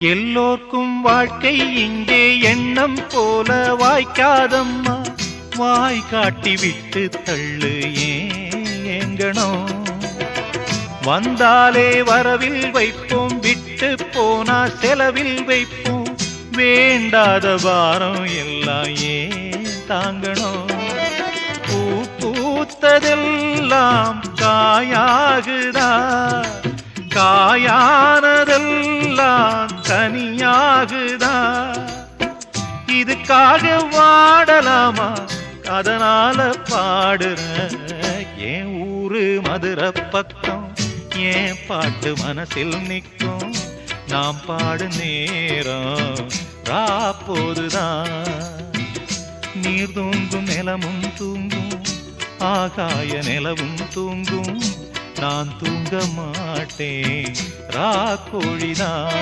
எல்லோர்க்கும் வாழ்க்கை இங்கே எண்ணம் போல வாய்க்காதம்மா. வாய் காட்டி விட்டு தள்ளு ஏங்கணும். வந்தாலே வரவில் வைப்போம், விட்டு போனா செலவில் வைப்போம். வேண்டாத பாரம் எல்லாம் ஏன் தாங்கணும். பூ பூத்ததெல்லாம் காயாகுதா, காயானதெல்லாம் கனியாகுதா. இதுக்காக வாடலாமா, அதனால பாடுற. என் ஊரு மதுரை பக்கம், என் பாட்டு மனசில் நிற்கும். நாம் பாடு நேரம் ராப்போதுதான். நீர் தூங்கும் நிலமும் தூங்கும், ஆகாய நிலவும் தூங்கும். நான் தூங்க மாட்டேன் ராக்கோழிதான்.